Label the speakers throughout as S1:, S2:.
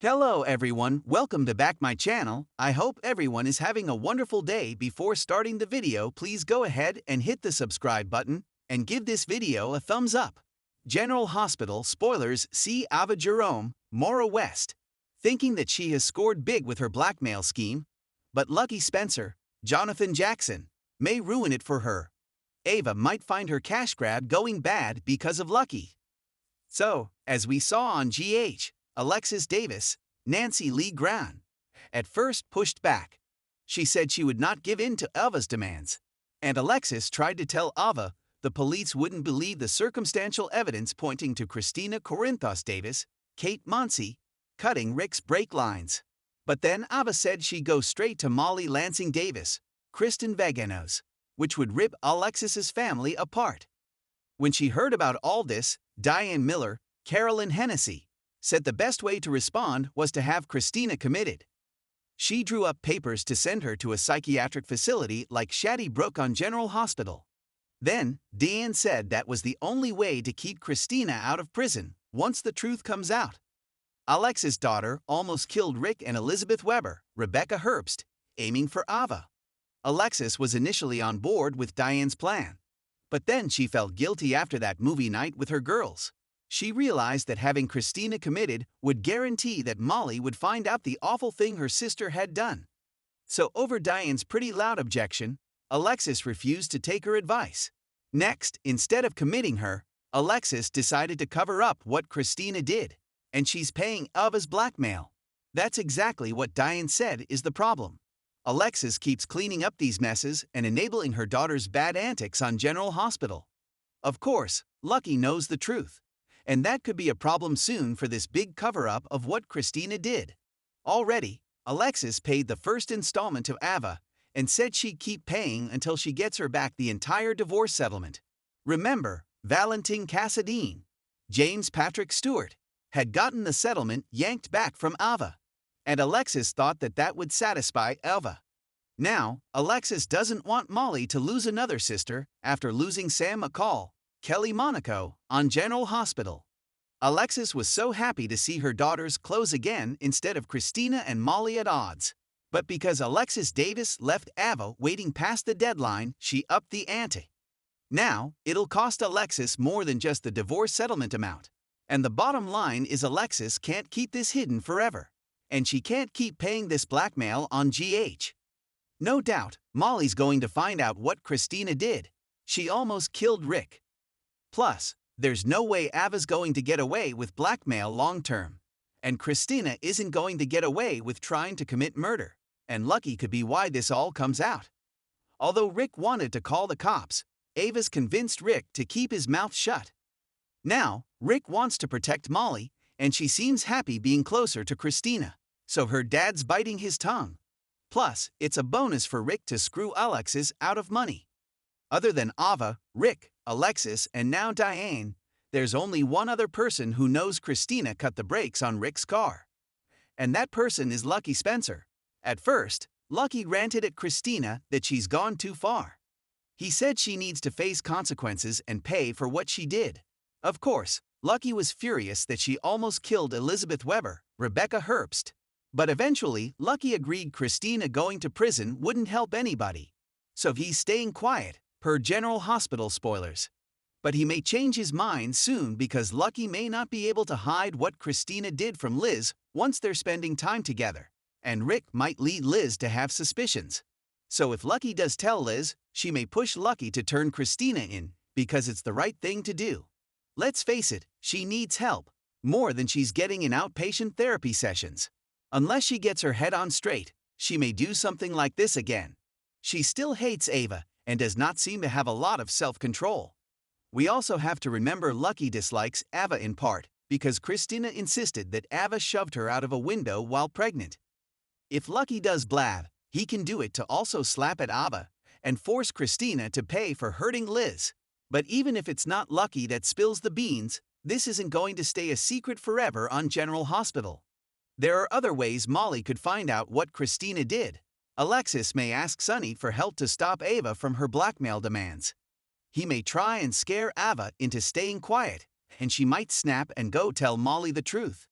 S1: Hello everyone, welcome to back my channel. I hope everyone is having a wonderful day. Before starting the video, please go ahead and hit the subscribe button and give this video a thumbs up. General Hospital spoilers see Ava Jerome, Mora West, thinking that she has scored big with her blackmail scheme, but Lucky Spencer, Jonathan Jackson, may ruin it for her. Ava might find her cash grab going bad because of Lucky. So, as we saw on GH, Alexis Davis, Nancy Lee Grahn, at first pushed back. She said she would not give in to Ava's demands. And Alexis tried to tell Ava the police wouldn't believe the circumstantial evidence pointing to Christina Corinthos Davis, Kate Monsey, cutting Rick's brake lines. But then Ava said she'd go straight to Molly Lansing Davis, Kristen Vaganos, which would rip Alexis's family apart. When she heard about all this, Diane Miller, Carolyn Hennessy, said the best way to respond was to have Christina committed. She drew up papers to send her to a psychiatric facility like Shady Brook on General Hospital. Then, Diane said that was the only way to keep Christina out of prison once the truth comes out. Alexis' daughter almost killed Rick and Elizabeth Weber, Rebecca Herbst, aiming for Ava. Alexis was initially on board with Diane's plan. But then she felt guilty after that movie night with her girls. She realized that having Christina committed would guarantee that Molly would find out the awful thing her sister had done. So over Diane's pretty loud objection, Alexis refused to take her advice. Next, instead of committing her, Alexis decided to cover up what Christina did. And she's paying Ava's blackmail. That's exactly what Diane said is the problem. Alexis keeps cleaning up these messes and enabling her daughter's bad antics on General Hospital. Of course, Lucky knows the truth. And that could be a problem soon for this big cover-up of what Christina did. Already, Alexis paid the first installment to Ava and said she'd keep paying until she gets her back the entire divorce settlement. Remember, Valentin Cassadine, James Patrick Stewart, had gotten the settlement yanked back from Ava. And Alexis thought that that would satisfy Ava. Now, Alexis doesn't want Molly to lose another sister after losing Sam McCall, Kelly Monaco, on General Hospital. Alexis was so happy to see her daughters close again instead of Christina and Molly at odds. But because Alexis Davis left Ava waiting past the deadline, she upped the ante. Now, it'll cost Alexis more than just the divorce settlement amount. And the bottom line is Alexis can't keep this hidden forever. And she can't keep paying this blackmail on GH. No doubt, Molly's going to find out what Christina did. She almost killed Rick. Plus, there's no way Ava's going to get away with blackmail long-term. And Christina isn't going to get away with trying to commit murder. And Lucky could be why this all comes out. Although Rick wanted to call the cops, Ava's convinced Rick to keep his mouth shut. Now, Rick wants to protect Molly, and she seems happy being closer to Christina. So her dad's biting his tongue. Plus, it's a bonus for Rick to screw Alexis out of money. Other than Ava, Rick, Alexis, and now Diane, there's only one other person who knows Christina cut the brakes on Rick's car. And that person is Lucky Spencer. At first, Lucky ranted at Christina that she's gone too far. He said she needs to face consequences and pay for what she did. Of course, Lucky was furious that she almost killed Elizabeth Weber, Rebecca Herbst. But eventually, Lucky agreed Christina going to prison wouldn't help anybody. So he's staying quiet, per General Hospital spoilers. But he may change his mind soon because Lucky may not be able to hide what Christina did from Liz once they're spending time together. And Rick might lead Liz to have suspicions. So if Lucky does tell Liz, she may push Lucky to turn Christina in because it's the right thing to do. Let's face it, she needs help, more than she's getting in outpatient therapy sessions. Unless she gets her head on straight, she may do something like this again. She still hates Ava and does not seem to have a lot of self-control. We also have to remember Lucky dislikes Ava in part because Christina insisted that Ava shoved her out of a window while pregnant. If Lucky does blab, he can do it to also slap at Ava and force Christina to pay for hurting Liz. But even if it's not Lucky that spills the beans, this isn't going to stay a secret forever on General Hospital. There are other ways Molly could find out what Christina did. Alexis may ask Sonny for help to stop Ava from her blackmail demands. He may try and scare Ava into staying quiet, and she might snap and go tell Molly the truth.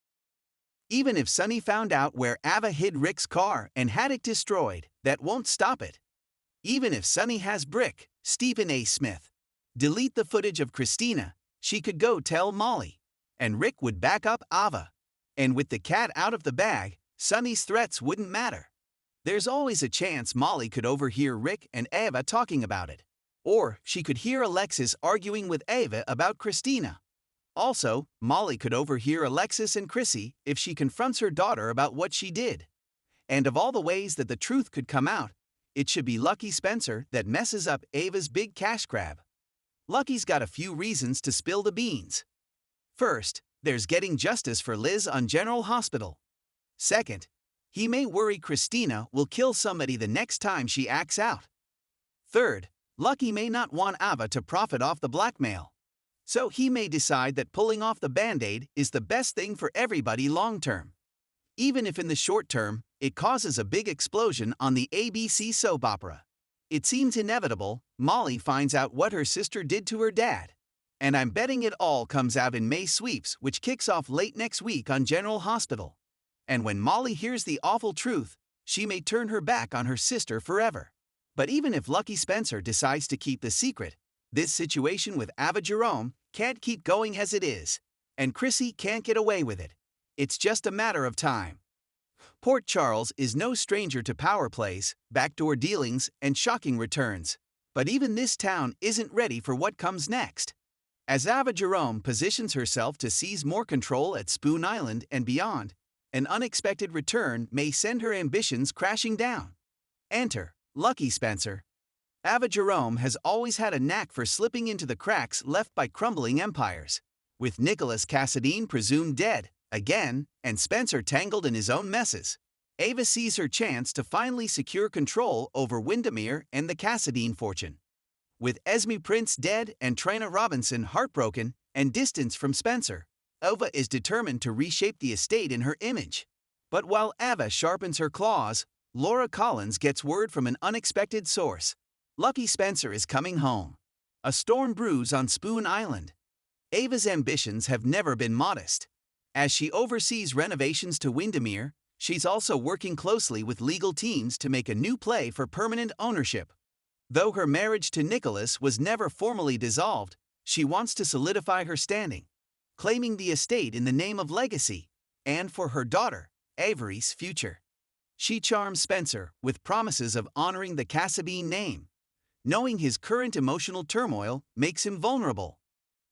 S1: Even if Sunny found out where Ava hid Rick's car and had it destroyed, that won't stop it. Even if Sunny has Brick, Stephen A. Smith, delete the footage of Christina, she could go tell Molly. And Rick would back up Ava. And with the cat out of the bag, Sunny's threats wouldn't matter. There's always a chance Molly could overhear Rick and Ava talking about it. Or she could hear Alexis arguing with Ava about Christina. Also, Molly could overhear Alexis and Chrissy if she confronts her daughter about what she did. And of all the ways that the truth could come out, it should be Lucky Spencer that messes up Ava's big cash grab. Lucky's got a few reasons to spill the beans. First, there's getting justice for Liz on General Hospital. Second, he may worry Christina will kill somebody the next time she acts out. Third, Lucky may not want Ava to profit off the blackmail. So he may decide that pulling off the Band-Aid is the best thing for everybody long-term. Even if in the short term, it causes a big explosion on the ABC soap opera. It seems inevitable Molly finds out what her sister did to her dad. And I'm betting it all comes out in May Sweeps, which kicks off late next week on General Hospital. And when Molly hears the awful truth, she may turn her back on her sister forever. But even if Lucky Spencer decides to keep the secret, this situation with Ava Jerome can't keep going as it is. And Chrissy can't get away with it. It's just a matter of time. Port Charles is no stranger to power plays, backdoor dealings, and shocking returns. But even this town isn't ready for what comes next. As Ava Jerome positions herself to seize more control at Spoon Island and beyond, an unexpected return may send her ambitions crashing down. Enter Lucky Spencer. Ava Jerome has always had a knack for slipping into the cracks left by crumbling empires. With Nicholas Cassadine presumed dead, again, and Spencer tangled in his own messes, Ava sees her chance to finally secure control over Windermere and the Cassadine fortune. With Esme Prince dead and Trina Robinson heartbroken and distanced from Spencer, Ava is determined to reshape the estate in her image. But while Ava sharpens her claws, Laura Collins gets word from an unexpected source. Lucky Spencer is coming home. A storm brews on Spoon Island. Ava's ambitions have never been modest. As she oversees renovations to Windermere, she's also working closely with legal teams to make a new play for permanent ownership. Though her marriage to Nicholas was never formally dissolved, she wants to solidify her standing, claiming the estate in the name of legacy, and for her daughter, Avery's future. She charms Spencer with promises of honoring the Cassadine name. Knowing his current emotional turmoil makes him vulnerable.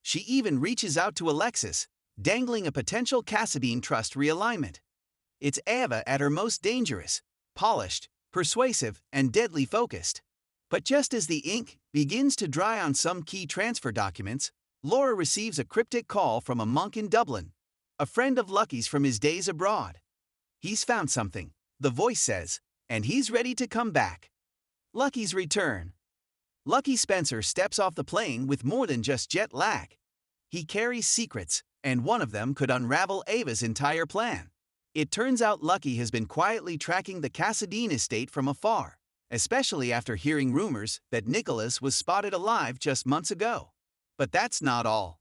S1: She even reaches out to Alexis, dangling a potential Cassadine trust realignment. It's Ava at her most dangerous, polished, persuasive, and deadly focused. But just as the ink begins to dry on some key transfer documents, Laura receives a cryptic call from a monk in Dublin, a friend of Lucky's from his days abroad. He's found something, the voice says, and he's ready to come back. Lucky's return. Lucky Spencer steps off the plane with more than just jet lag. He carries secrets, and one of them could unravel Ava's entire plan. It turns out Lucky has been quietly tracking the Cassadine estate from afar, especially after hearing rumors that Nicholas was spotted alive just months ago. But that's not all.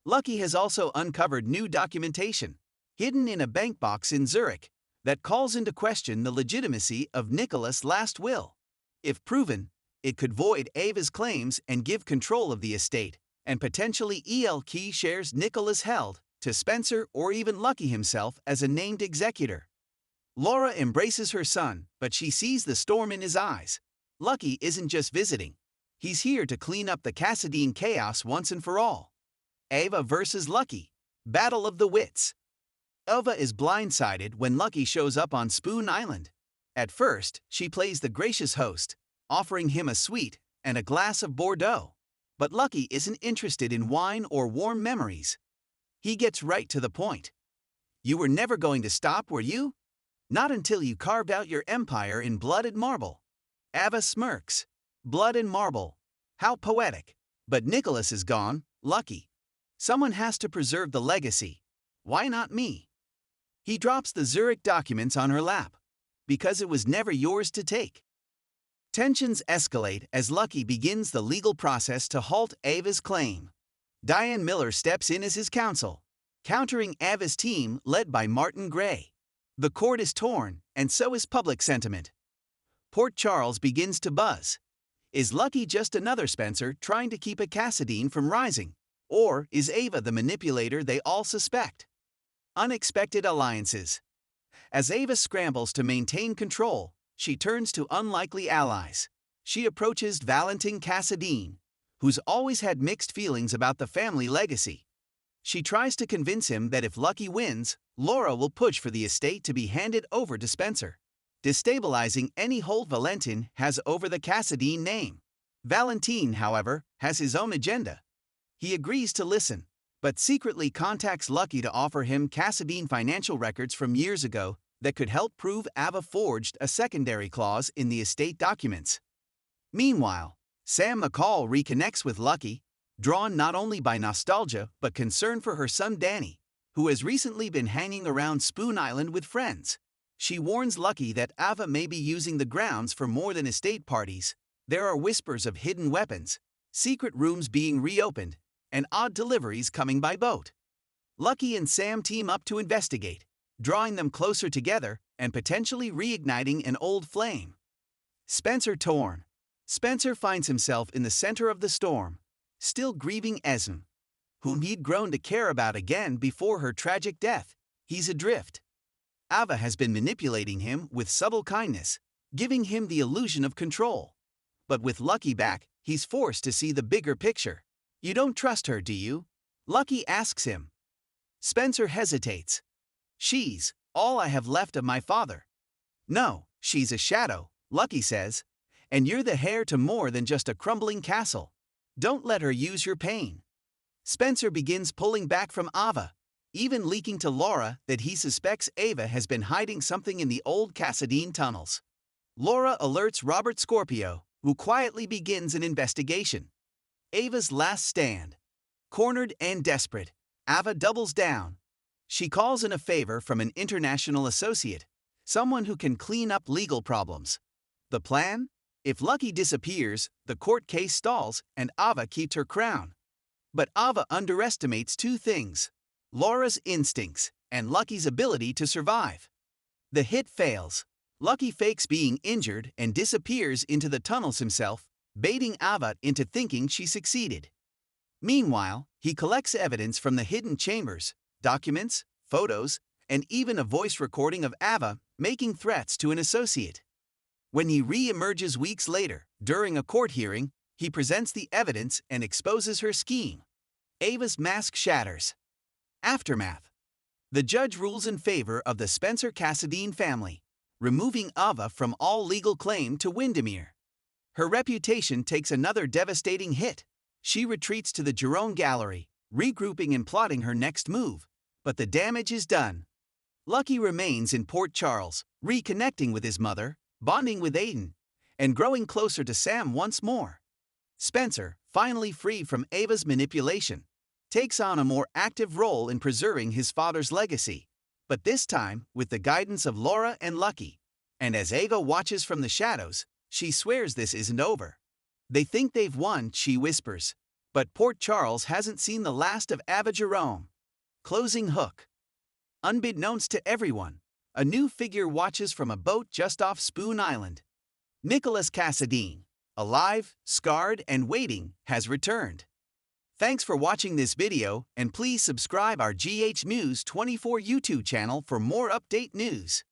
S1: Lucky has also uncovered new documentation, hidden in a bank box in Zurich, that calls into question the legitimacy of Nicholas' last will. If proven, it could void Ava's claims and give control of the estate, and potentially key shares Nicholas held, to Spencer or even Lucky himself as a named executor. Laura embraces her son, but she sees the storm in his eyes. Lucky isn't just visiting. He's here to clean up the Cassadine chaos once and for all. Ava versus Lucky. Battle of the Wits. Ava is blindsided when Lucky shows up on Spoon Island. At first, she plays the gracious host, offering him a sweet and a glass of Bordeaux. But Lucky isn't interested in wine or warm memories. He gets right to the point. You were never going to stop, were you? Not until you carved out your empire in blood and marble. Ava smirks. Blood and marble. How poetic. But Nicholas is gone, Lucky. Someone has to preserve the legacy. Why not me? He drops the Zurich documents on her lap. Because it was never yours to take. Tensions escalate as Lucky begins the legal process to halt Ava's claim. Diane Miller steps in as his counsel. countering Ava's team led by Martin Gray. The court is torn, and so is public sentiment. Port Charles begins to buzz. Is Lucky just another Spencer trying to keep a Cassadine from rising? Or is Ava the manipulator they all suspect? Unexpected alliances. As Ava scrambles to maintain control, she turns to unlikely allies. She approaches Valentin Cassadine, who's always had mixed feelings about the family legacy. She tries to convince him that if Lucky wins, Laura will push for the estate to be handed over to Spencer, destabilizing any hold Valentin has over the Cassadine name. Valentin, however, has his own agenda. He agrees to listen, but secretly contacts Lucky to offer him Cassadine financial records from years ago that could help prove Ava forged a secondary clause in the estate documents. Meanwhile, Sam McCall reconnects with Lucky, drawn not only by nostalgia but concern for her son Danny, who has recently been hanging around Spoon Island with friends. She warns Lucky that Ava may be using the grounds for more than estate parties. There are whispers of hidden weapons, secret rooms being reopened, and odd deliveries coming by boat. Lucky and Sam team up to investigate, drawing them closer together and potentially reigniting an old flame. Spencer torn. Spencer finds himself in the center of the storm, still grieving Esme, whom he'd grown to care about again before her tragic death. He's adrift. Ava has been manipulating him with subtle kindness, giving him the illusion of control. But with Lucky back, he's forced to see the bigger picture. You don't trust her, do you? Lucky asks him. Spencer hesitates. She's all I have left of my father. No, she's a shadow, Lucky says. And you're the heir to more than just a crumbling castle. Don't let her use your pain. Spencer begins pulling back from Ava, even leaking to Laura that he suspects Ava has been hiding something in the old Cassadine tunnels. Laura alerts Robert Scorpio, who quietly begins an investigation. Ava's last stand. Cornered and desperate, Ava doubles down. She calls in a favor from an international associate, someone who can clean up legal problems. The plan? If Lucky disappears, the court case stalls and Ava keeps her crown. But Ava underestimates two things: Laura's instincts and Lucky's ability to survive. The hit fails. Lucky fakes being injured and disappears into the tunnels himself, baiting Ava into thinking she succeeded. Meanwhile, he collects evidence from the hidden chambers, documents, photos, and even a voice recording of Ava making threats to an associate. When he re-emerges weeks later, during a court hearing, he presents the evidence and exposes her scheme. Ava's mask shatters. Aftermath. The judge rules in favor of the Spencer Cassadine family, removing Ava from all legal claim to Windermere. Her reputation takes another devastating hit. She retreats to the Jerome Gallery, regrouping and plotting her next move. But the damage is done. Lucky remains in Port Charles, reconnecting with his mother, bonding with Aiden, and growing closer to Sam once more. Spencer, finally free from Ava's manipulation, takes on a more active role in preserving his father's legacy, but this time with the guidance of Laura and Lucky. And as Ava watches from the shadows, she swears this isn't over. They think they've won, she whispers. But Port Charles hasn't seen the last of Ava Jerome. Closing hook. Unbeknownst to everyone, a new figure watches from a boat just off Spoon Island. Nicholas Cassadine, alive, scarred, and waiting, has returned. Thanks for watching this video, and please subscribe our GH News 24 YouTube channel for more update news.